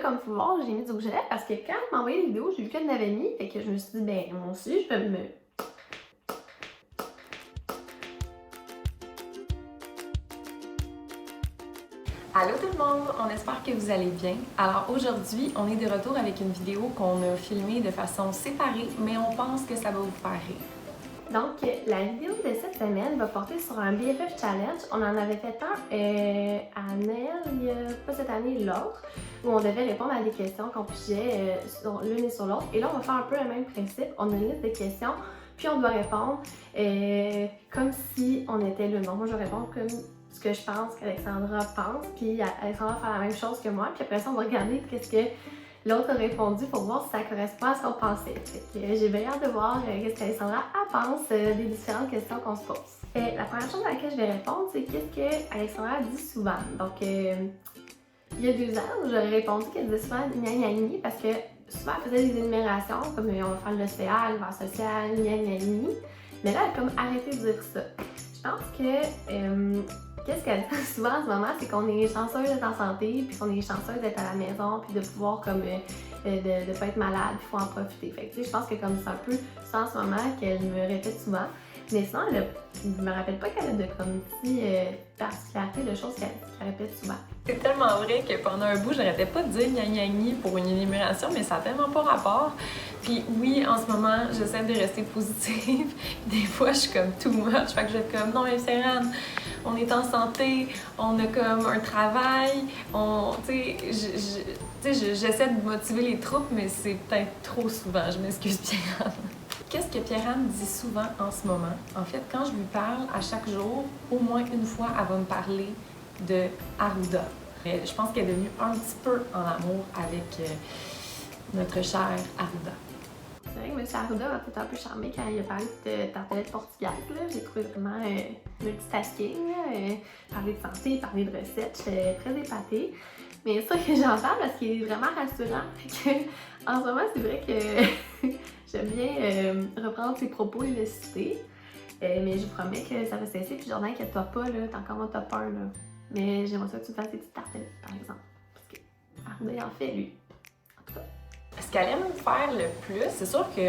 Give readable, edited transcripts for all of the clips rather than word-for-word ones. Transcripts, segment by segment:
comme vous voir, j'ai mis du rouge à lèvres parce que quand elle m'a envoyé les vidéos, j'ai vu qu'elle en avait mis. Fait que je me suis dit, ben moi aussi, je vais me... Allô tout le monde, on espère que vous allez bien. Alors aujourd'hui, on est de retour avec une vidéo qu'on a filmée de façon séparée, mais on pense que ça va vous faire rire. Donc, la vidéo de cette semaine va porter sur un BFF Challenge. On en avait fait un à Noël, il y a pas cette année, l'autre, où on devait répondre à des questions qu'on pigeait sur l'une et sur l'autre. Et là, on va faire un peu le même principe. On a une liste de questions, puis on doit répondre comme si on était le nom. Moi, je réponds comme ce que je pense qu'Alexandra pense, puis Alexandra va faire la même chose que moi, puis après ça, on va regarder qu'est-ce que l'autre a répondu pour voir si ça correspond à ce qu'on pensait. J'ai bien hâte de voir qu'est-ce qu'Alexandra pense des différentes questions qu'on se pose. La première chose à laquelle je vais répondre, c'est qu'est-ce que Alexandra dit souvent. Donc, il y a 2 ans, j'aurais répondu qu'elle disait souvent gna gna gni parce que souvent elle faisait des énumérations comme on va faire l'OCA, le verre social, gna gna gni. Mais là, elle a comme arrêté de dire ça. Je pense que qu'est-ce qu'elle dit souvent en ce moment, c'est qu'on est chanceux d'être en santé, puis qu'on est chanceux d'être à la maison, puis de pouvoir comme de pas être malade, il faut en profiter. Fait que, tu sais, je pense que comme c'est un peu ça en ce moment qu'elle me répète souvent. Mais sinon, je me rappelle pas qu'elle a de comme si particularité de choses qu'elle répète souvent. C'est tellement vrai que pendant un bout, j'arrêtais pas de dire gna gna gni pour une énumération, mais ça n'a tellement pas rapport. Puis oui, en ce moment, j'essaie de rester positive. Des fois, je suis comme too much, fait que je vais être comme non mais Ferran, on est en santé, on a comme un travail, j'essaie de motiver les troupes, mais c'est peut-être trop souvent, je m'excuse Pierre-Anne. Qu'est-ce que Pierre-Anne dit souvent en ce moment? En fait, quand je lui parle à chaque jour, au moins une fois, elle va me parler de Arruda. Je pense qu'elle est devenue un petit peu en amour avec notre cher Arruda. C'est vrai que M. Arruda m'a peut-être un peu charmé quand il a parlé de tartelette portugaise. J'ai trouvé vraiment multitasking. Parler de santé, parler de recettes, j'étais très épatée. Mais ça que j'en parle parce qu'il est vraiment rassurant. Fait que, en ce moment, c'est vrai que j'aime bien reprendre ses propos et le citer. Mais je vous promets que ça va cesser. Puis Jordan, inquiète-toi pas, t'es encore mon top 1. Là. Mais j'aimerais ça que tu me fasses des petites tartelettes, par exemple. Parce que Arruda, il en fait, lui. En tout cas. Ce qu'elle aime faire le plus, c'est sûr que,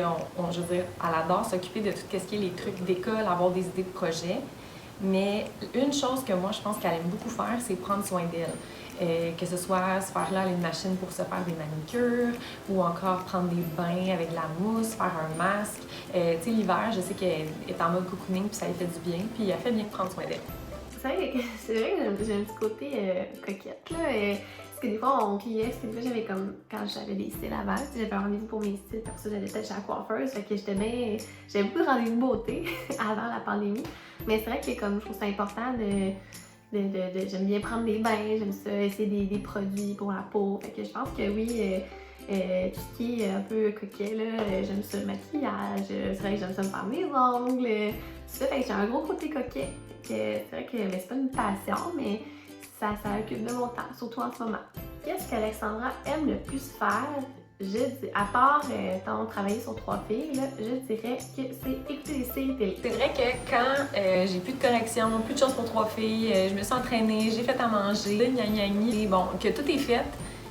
je veux dire, elle adore s'occuper de tout ce qui est les trucs d'école, avoir des idées de projet. Mais une chose que moi, je pense qu'elle aime beaucoup faire, c'est prendre soin d'elle. Que ce soit se faire là une machine pour se faire des manicures ou encore prendre des bains avec de la mousse, faire un masque. Tu sais, l'hiver, je sais qu'elle est en mode cocooning puis ça lui fait du bien. Puis elle fait bien de prendre soin d'elle. C'est vrai que j'ai un petit côté coquette, là. Parce que des fois, on pliait, parce que des fois, j'avais comme, quand j'avais des styles avant, j'avais un rendez-vous pour mes styles, pour ça, j'allais peut-être chez la coiffeuse, fait que j'avais beaucoup de rendez-vous beauté avant la pandémie. Mais c'est vrai que, comme, je trouve ça important j'aime bien prendre des bains, j'aime ça, essayer des produits pour la peau. Fait que je pense que oui, tout ce qui est un peu coquet, là, j'aime ça le maquillage, c'est vrai que j'aime ça me faire mes ongles, tout ça. Fait que j'ai un gros côté coquet. C'est vrai que c'est pas une passion, mais ça occupe de mon temps, surtout en ce moment. Qu'est-ce qu'Alexandra aime le plus faire? Je dis, à part travailler sur 3 filles, là, je dirais que c'est écouter des séries télé. C'est vrai que quand j'ai plus de correction, plus de choses pour 3 filles, je me suis entraînée, j'ai fait à manger, gna gna gni, et bon, que tout est fait,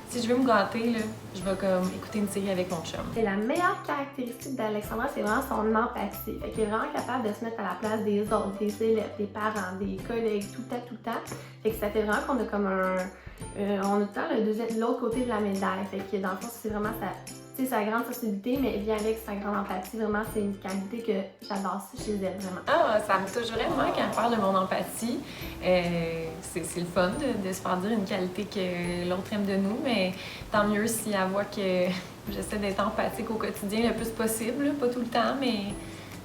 si je veux me gâter, là, je vais comme écouter une série avec mon chum. Et la meilleure caractéristique d'Alexandra, c'est vraiment son empathie. Fait qu'elle est vraiment capable de se mettre à la place des autres, des élèves, des parents, des collègues, tout le temps. Fait que ça fait vraiment qu'on a comme on a tout le temps l'autre côté de la médaille. Fait que dans le fond, c'est vraiment sa grande sensibilité, mais vient avec sa grande empathie. Vraiment, c'est une qualité que j'adore chez elle, vraiment. Ah, ça me touche vraiment quand elle parle de mon empathie. C'est le fun de se faire dire une qualité que l'autre aime de nous, mais tant mieux si elle voit que j'essaie d'être empathique au quotidien le plus possible, pas tout le temps, mais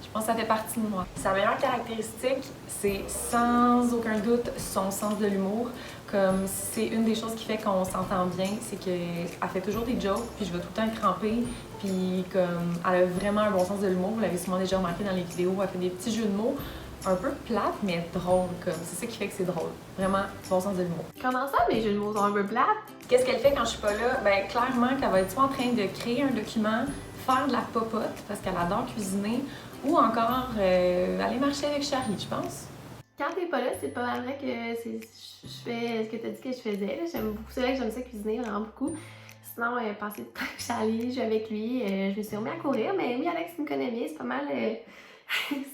je pense que ça fait partie de moi. Sa meilleure caractéristique, c'est sans aucun doute son sens de l'humour. Comme c'est une des choses qui fait qu'on s'entend bien, c'est qu'elle fait toujours des jokes, puis je vais tout le temps être crampée, puis comme elle a vraiment un bon sens de l'humour, vous l'avez sûrement déjà remarqué dans les vidéos, elle fait des petits jeux de mots un peu plates, mais drôles, comme c'est ça qui fait que c'est drôle. Vraiment, bon sens de l'humour. Comment ça, mes jeux de mots sont un peu plates? Qu'est-ce qu'elle fait quand je suis pas là? Ben clairement qu'elle va être soit en train de créer un document, faire de la popote, parce qu'elle adore cuisiner, ou encore aller marcher avec Charlie, je pense. Quand t'es pas là, c'est pas mal vrai que je fais ce que t'as dit que je faisais. J'aime beaucoup, c'est vrai que j'aime ça cuisiner vraiment beaucoup. sinon, passer du temps avec Charlie, jouer avec lui. Je me suis remis à courir, mais oui, Alex, tu me connais bien, c'est pas mal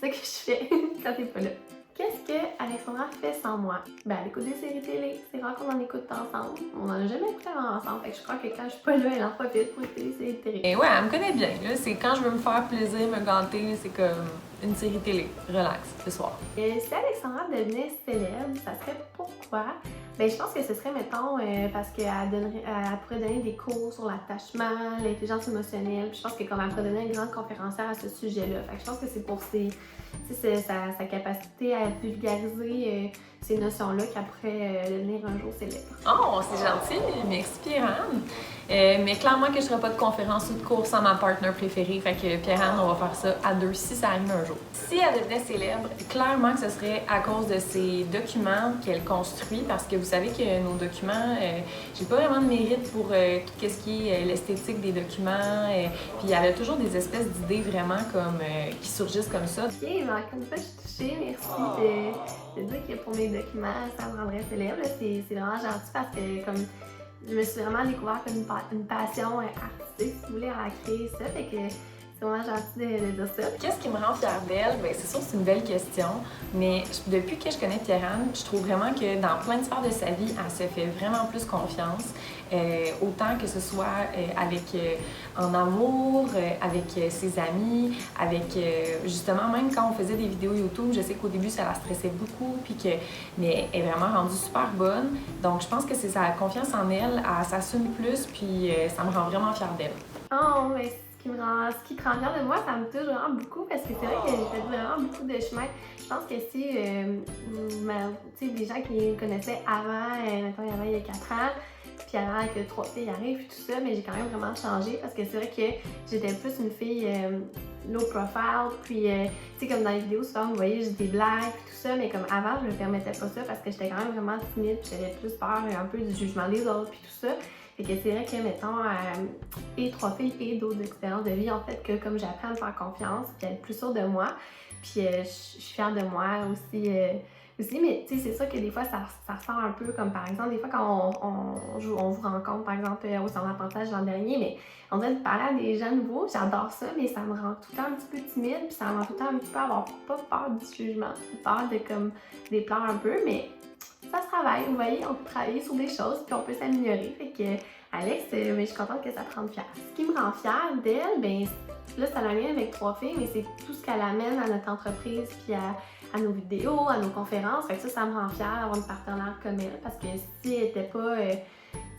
ça que je fais quand t'es pas là. Qu'est-ce que Alexandra fait sans moi? Ben, elle écoute des séries télé. C'est rare qu'on en écoute ensemble. On en a jamais écouté ensemble. Fait que je crois que quand je suis pas là, elle en profite pour écouter des séries télé. Et ouais, elle me connaît bien. Là. C'est quand je veux me faire plaisir, me gâter, c'est comme une série télé. Relax, le soir. Si Alexandra devenait célèbre, ça serait pourquoi? Ben, je pense que ce serait, mettons, parce qu'elle pourrait donner des cours sur l'attachement, l'intelligence émotionnelle. Puis je pense que comme elle pourrait donner une grande conférencière à ce sujet-là. Fait que je pense que c'est pour sa capacité à vulgariser ces notions-là qu'elle pourrait devenir un jour célèbre. Oh, c'est gentil. Merci, Pierre-Anne. Mais clairement que je ne ferai pas de conférence ou de cours sans ma partenaire préférée. Fait que Pierre-Anne, on va faire ça à deux si ça arrive un jour. Si elle devenait célèbre, clairement que ce serait à cause de ces documents qu'elle construit. Parce que vous savez que nos documents, j'ai pas vraiment de mérite pour tout ce qui est l'esthétique des documents. Puis elle a toujours des espèces d'idées vraiment comme qui surgissent comme ça. Ok, mais encore une fois, je suis touchée. Merci de dire que pour mes documents, ça me rendrait célèbre. C'est vraiment gentil parce que comme je me suis vraiment découvert comme une passion artistique, si vous voulez, à créer ça. Fait que c'est vraiment gentil de dire ça. Qu'est-ce qui me rend fière d'elle? Bien, c'est sûr que c'est une belle question, mais depuis que je connais Pierre-Anne, je trouve vraiment que dans plein de sphères de sa vie, elle se fait vraiment plus confiance. Autant que ce soit en amour, avec ses amis, avec justement même quand on faisait des vidéos YouTube, je sais qu'au début ça la stressait beaucoup, mais elle est vraiment rendue super bonne. Donc je pense que c'est sa confiance en elle, elle s'assume plus, puis ça me rend vraiment fière d'elle. Oh, mais ce qui te rend fière de moi, ça me touche vraiment beaucoup parce que c'est vrai que j'ai fait vraiment beaucoup de chemin. Je pense que si, tu sais, des gens qui me connaissaient avant, mettons, il y a 4 ans, puis avant que 3 filles arrivent et tout ça, mais j'ai quand même vraiment changé parce que c'est vrai que j'étais plus une fille low profile, puis tu sais, comme dans les vidéos, souvent vous voyez juste des blagues et tout ça, mais comme avant, je me permettais pas ça parce que j'étais quand même vraiment timide, puis j'avais plus peur un peu du jugement des autres, puis tout ça. Fait que c'est vrai que, mettons, et 3 filles et d'autres expériences de vie, en fait, que comme j'apprends à me faire confiance, puis à être plus sûre de moi, puis je suis fière de moi aussi, mais tu sais, c'est ça que des fois, ça ressort un peu comme, par exemple, des fois, quand on vous rencontre, par exemple, au centre d'apprentissage l'an dernier, mais on dirait de parler à des gens nouveaux, j'adore ça, mais ça me rend tout le temps un petit peu timide, puis ça me rend tout le temps un petit peu avoir pas peur du jugement, peur de, comme, des pleurs un peu, mais ça se travaille, vous voyez, on peut travailler sur des choses puis on peut s'améliorer. Fait que Alex, je suis contente que ça te rende fière. Ce qui me rend fière d'elle, ben là, ça a un lien avec 3 filles, mais c'est tout ce qu'elle amène à notre entreprise puis à nos vidéos, à nos conférences. Fait que ça me rend fière d'avoir une partenaire comme elle parce que si elle était pas,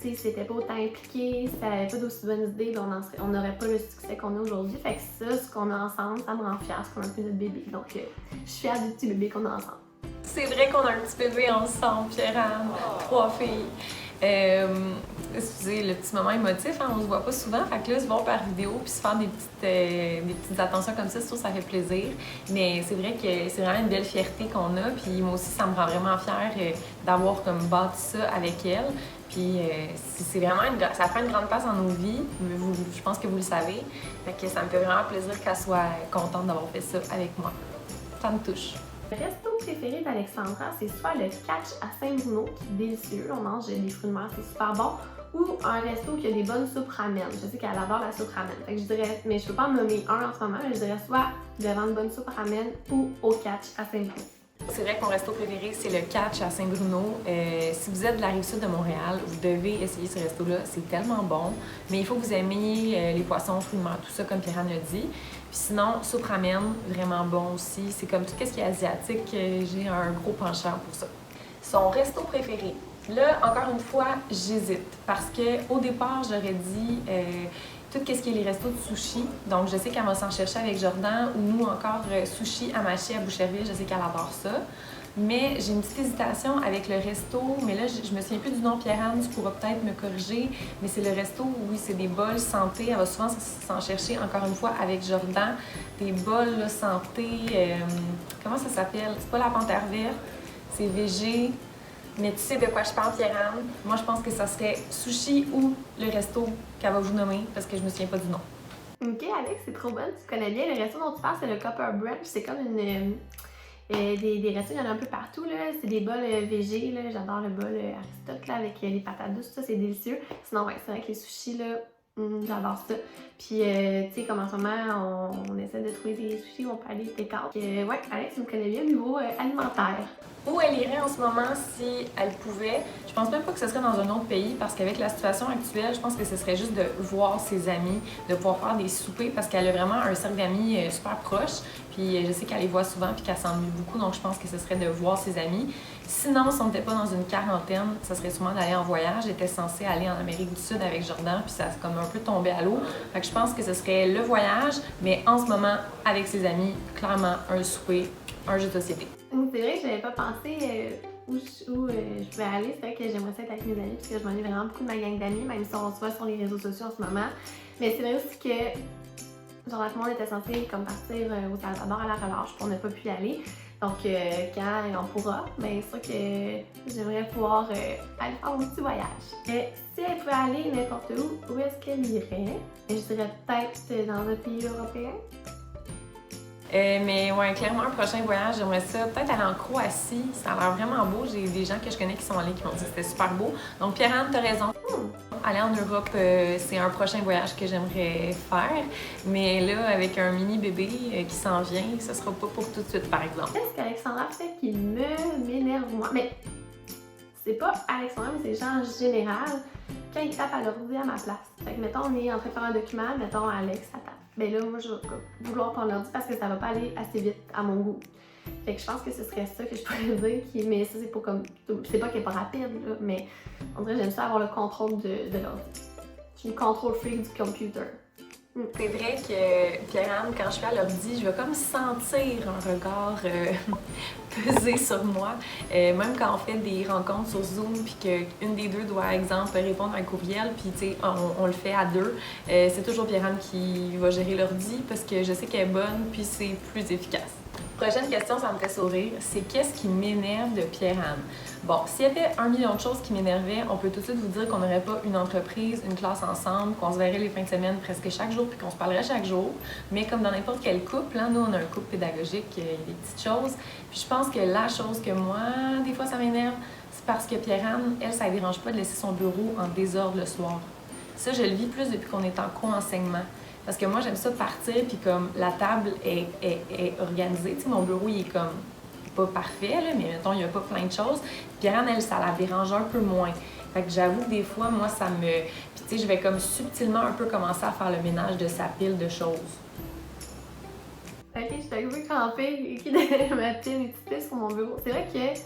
si elle était pas autant impliquée, si elle avait pas d'aussi bonnes idées, ben on n'aurait pas le succès qu'on a aujourd'hui. Fait que ça, ce qu'on a ensemble, ça me rend fière, c'est qu'on a fait notre bébé. Donc, je suis fière du petit bébé qu'on a ensemble. C'est vrai qu'on a un petit bébé ensemble, Pierre-Anne, 3 filles. Excusez le petit moment émotif, hein, on se voit pas souvent, fait que là, se voir par vidéo puis se faire des petites attentions comme ça, c'est sûr, ça fait plaisir. Mais c'est vrai que c'est vraiment une belle fierté qu'on a, puis moi aussi, ça me rend vraiment fière d'avoir comme bâti ça avec elle. Puis c'est vraiment ça prend une grande place dans nos vies, je pense que vous le savez. Fait que ça me fait vraiment plaisir qu'elle soit contente d'avoir fait ça avec moi. Ça me touche. Le resto préféré d'Alexandra, c'est soit le Catch à Saint-Bruno, qui est délicieux, on mange des fruits de mer, c'est super bon, ou un resto qui a des bonnes soupes ramen. Je sais qu'elle adore la soupe ramen. Fait que je dirais, mais je peux pas en nommer un en ce moment, mais je dirais soit devant une bonne soupe ramen ou au Catch à Saint-Bruno. C'est vrai que mon resto préféré, c'est le Catch à Saint-Bruno. Si vous êtes de la Rive-Sud de Montréal, vous devez essayer ce resto-là. C'est tellement bon. Mais il faut que vous aimiez les poissons, fruits de mer, tout ça, comme Pierre-Anne a dit. Puis sinon, soupe ramen, vraiment bon aussi. C'est comme tout ce qui est asiatique, j'ai un gros penchant pour ça. Son resto préféré. Là, encore une fois, j'hésite. Parce qu'au départ, j'aurais dit tout ce qui est les restos de sushi. Donc, je sais qu'elle va s'en chercher avec Jordan ou encore Sushi Amashi à Boucherville. Je sais qu'elle adore ça. Mais j'ai une petite hésitation avec le resto. Mais là, je me souviens plus du nom, Pierre-Anne, tu pourras peut-être me corriger. Mais c'est le resto où, oui, c'est des bols santé. Elle va souvent s'en chercher, encore une fois, avec Jordan. Des bols là, santé. Comment ça s'appelle? C'est pas la panthère verte, c'est végé. Mais tu sais de quoi je parle, Pierre-Anne. Moi, je pense que ça serait sushi ou le resto qu'elle va vous nommer, parce que je me souviens pas du nom. Ok, Alex, c'est trop bon. Tu connais bien. Le resto dont tu parles, c'est le Copper Brunch. C'est comme des restos, il y en a un peu partout, là. C'est des bols végé, là. J'adore le bol Aristote, là, avec les patates douces, ça, c'est délicieux. Sinon, ouais, c'est vrai que les sushis, là, j'adore ça. Puis, tu sais, comme en ce moment, on essaie de trouver des sushis où on peut aller take-out. Ouais, Alex me connaît bien au niveau alimentaire. Où elle irait en ce moment si elle pouvait? Je pense même pas que ce serait dans un autre pays parce qu'avec la situation actuelle, je pense que ce serait juste de voir ses amis, de pouvoir faire des soupers parce qu'elle a vraiment un cercle d'amis super proche. Puis je sais qu'elle les voit souvent puis qu'elle s'ennuie beaucoup, donc je pense que ce serait de voir ses amis. Sinon, si on n'était pas dans une quarantaine, ça serait sûrement d'aller en voyage. J'étais censée aller en Amérique du Sud avec Jordan, puis ça s'est comme un peu tombé à l'eau. Fait que je pense que ce serait le voyage, mais en ce moment, avec ses amis, clairement un souper, un jeu de société. C'est vrai que j'avais pas pensé où je pouvais aller. C'est vrai que j'aimerais ça être avec mes amis parce que je m'ennuie vraiment beaucoup de ma gang d'amis, même si on se voit sur les réseaux sociaux en ce moment. Mais c'est vrai aussi que genre tout le monde était censé comme partir au Salvador à la relâche, puis on n'a pas pu y aller. Donc quand on pourra, ben c'est sûr que j'aimerais pouvoir aller faire un petit voyage. Si elle pouvait aller n'importe où est-ce qu'elle irait? Je dirais peut-être dans un pays européen. Mais ouais, clairement, un prochain voyage, j'aimerais ça peut-être aller en Croatie. Ça a l'air vraiment beau. J'ai des gens que je connais qui sont allés qui m'ont dit que c'était super beau. Donc, Pierre-Anne, t'as raison. Aller en Europe, c'est un prochain voyage que j'aimerais faire. Mais là, avec un mini bébé qui s'en vient, ce sera pas pour tout de suite, par exemple. Qu'est-ce qu'Alexandra fait qui m'énerve, moi? Mais c'est pas Alexandra, mais c'est genre en général, quand il tape à l'ordi à ma place. Fait que, mettons, on est en train de faire un document, mettons, Alex, ça tape. Ben là, moi, je vais vouloir prendre l'ordi parce que ça va pas aller assez vite à mon goût. Fait que je pense que ce serait ça que je pourrais dire, mais ça, c'est pas comme. C'est pas qu'elle est pas rapide, là, mais on dirait que j'aime ça avoir le contrôle de l'ordi. Je suis une contrôle freak du computer. C'est vrai que Pierre-Anne, quand je suis à l'ordi, je vais comme sentir un regard peser sur moi. Même quand on fait des rencontres sur Zoom, puis qu'une des deux doit, exemple, répondre à un courriel, puis tu sais, on le fait à deux, c'est toujours Pierre-Anne qui va gérer l'ordi parce que je sais qu'elle est bonne, puis c'est plus efficace. Prochaine question, ça me fait sourire. C'est qu'est-ce qui m'énerve de Pierre-Anne? Bon, s'il y avait 1 million de choses qui m'énervaient, on peut tout de suite vous dire qu'on n'aurait pas une entreprise, une classe ensemble, qu'on se verrait les fins de semaine presque chaque jour, puis qu'on se parlerait chaque jour. Mais comme dans n'importe quel couple, hein, nous, on a un couple pédagogique, il y a des petites choses. Puis je pense que la chose que moi, des fois, ça m'énerve, c'est parce que Pierre-Anne, elle, ça ne dérange pas de laisser son bureau en désordre le soir. Ça, je le vis plus depuis qu'on est en co-enseignement. Parce que moi, j'aime ça partir, puis comme la table est organisée. Tu sais, mon bureau, il est comme pas parfait, là, mais mettons, il n'y a pas plein de choses. Pierre-Anne, elle, ça la dérange un peu moins. Fait que j'avoue que des fois, moi, ça me... Puis tu sais, je vais comme subtilement un peu commencer à faire le ménage de sa pile de choses. Ok, je suis arrivée camper et ma petite pile sur mon bureau. C'est vrai que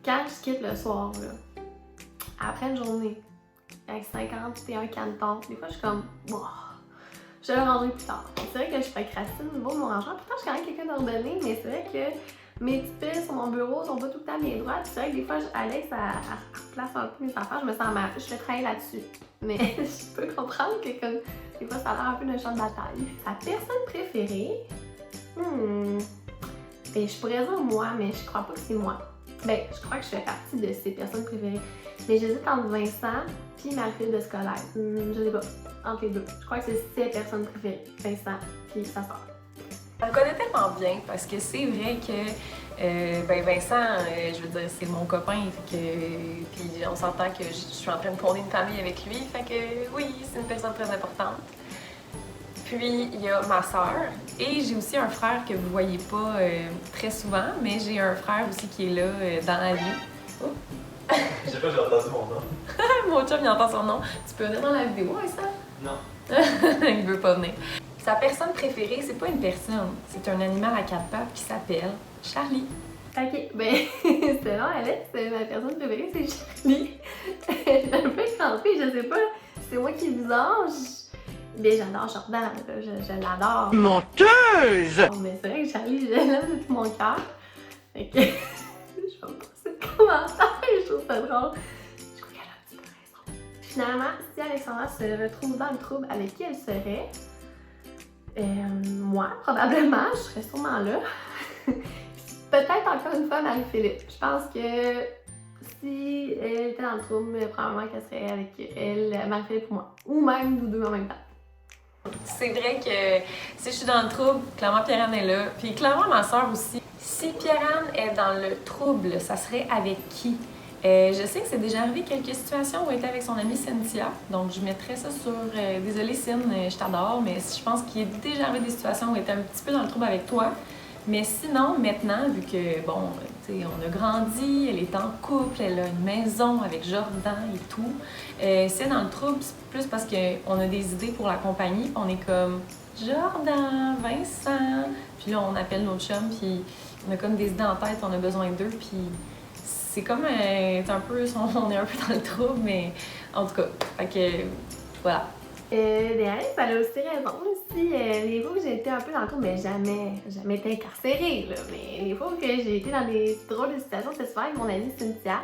quand je quitte le soir, là, après une journée, avec 51 cantons, des fois, je suis comme... Wow. Je vais le ranger plus tard. C'est vrai que je procrastine au niveau de mon rangement. Pourtant, je suis quand même quelqu'un d'ordonné, mais c'est vrai que mes petites piles sur mon bureau sont pas tout le temps bien droites. C'est vrai que des fois, Alex, elle replace un peu mes affaires, je me sens mal. Je vais travailler là-dessus. Mais je peux comprendre que comme, des fois, ça a l'air un peu d'un champ de bataille. Ta personne préférée? Ben, je pourrais dire moi, mais je crois pas que c'est moi. Ben, je crois que je fais partie de ces personnes préférées. Mais j'hésite entre Vincent puis Marie-Philippe de scolaire. Je sais pas. Entre les deux. Je crois que c'est ses personnes préférées. Vincent puis sa soeur. On me connaît tellement bien parce que c'est vrai que ben Vincent, je veux dire, c'est mon copain. Fait que, puis on s'entend que je suis en train de fonder une famille avec lui. Fait que oui, c'est une personne très importante. Puis il y a ma sœur et j'ai aussi un frère que vous voyez pas très souvent, mais j'ai un frère aussi qui est là dans la vie. Oh. Je sais pas, j'ai entendu mon nom. Mon chum, il entend son nom. Tu peux venir dans la vidéo, Vincent? Non. Il veut pas venir. Sa personne préférée, c'est pas une personne, c'est un animal à 4 pattes qui s'appelle Charlie. Ok, ben, c'est long, Alex, ma personne préférée, c'est Charlie. Je suis un peu crampée, je sais pas, c'est moi qui est bizarre. Ben, j'adore Jordan, je l'adore. Menteuse! Bon, mais c'est vrai que Charlie, je l'aime de tout mon cœur. Fait que, je vais pas passer de commentaires, je trouve ça drôle. Je crois qu'elle a un petit peu raison. Finalement, si Alexandra se retrouve dans le trouble, avec qui elle serait? Moi, probablement, je serais sûrement là. Peut-être encore une fois Marie-Philippe. Je pense que si elle était dans le trouble, probablement qu'elle serait avec elle, Marie-Philippe ou moi. Ou même vous deux en même temps. C'est vrai que si je suis dans le trouble, clairement Pierre-Anne est là. Puis clairement ma soeur aussi. Si Pierre-Anne est dans le trouble, ça serait avec qui? Je sais que c'est déjà arrivé quelques situations où elle était avec son amie Cynthia. Donc je mettrais ça sur... désolée Cyn, je t'adore, mais je pense qu'il est déjà arrivé des situations où elle était un petit peu dans le trouble avec toi. Mais sinon, maintenant, vu que, bon, tu sais, on a grandi, elle est en couple, elle a une maison avec Jordan et tout, c'est dans le trouble, c'est plus parce qu'on a des idées pour la compagnie, on est comme Jordan, Vincent, puis là, on appelle notre chum, puis on a comme des idées en tête, on a besoin d'eux, puis c'est comme un peu, on est un peu dans le trouble, mais en tout cas, fait que, voilà. Derrière, ça a aussi raison. Aussi, les fois où j'ai été un peu dans le coup, mais jamais été incarcérée, là. Mais les fois où j'ai été dans des drôles de situations, c'était souvent avec mon amie Cynthia.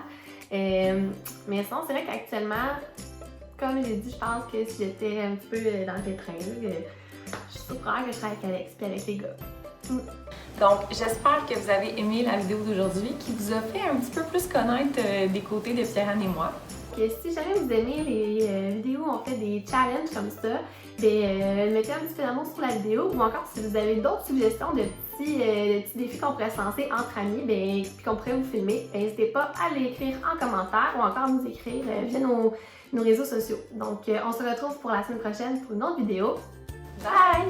Mais sinon, c'est vrai qu'actuellement, comme j'ai dit, je pense que si j'étais un petit peu dans le pétrin, là, je suis sûre que je serais avec Alex puis avec les gars. Donc, j'espère que vous avez aimé la vidéo d'aujourd'hui qui vous a fait un petit peu plus connaître des côtés de Pierre-Anne et moi. Si jamais vous aimez les vidéos où on fait des challenges comme ça, mettez un petit peu d'amour sur la vidéo, ou encore si vous avez d'autres suggestions de petits défis qu'on pourrait se lancer entre amis, puis qu'on pourrait vous filmer, n'hésitez pas à l'écrire en commentaire ou encore à nous écrire via nos réseaux sociaux. Donc on se retrouve pour la semaine prochaine pour une autre vidéo. Bye!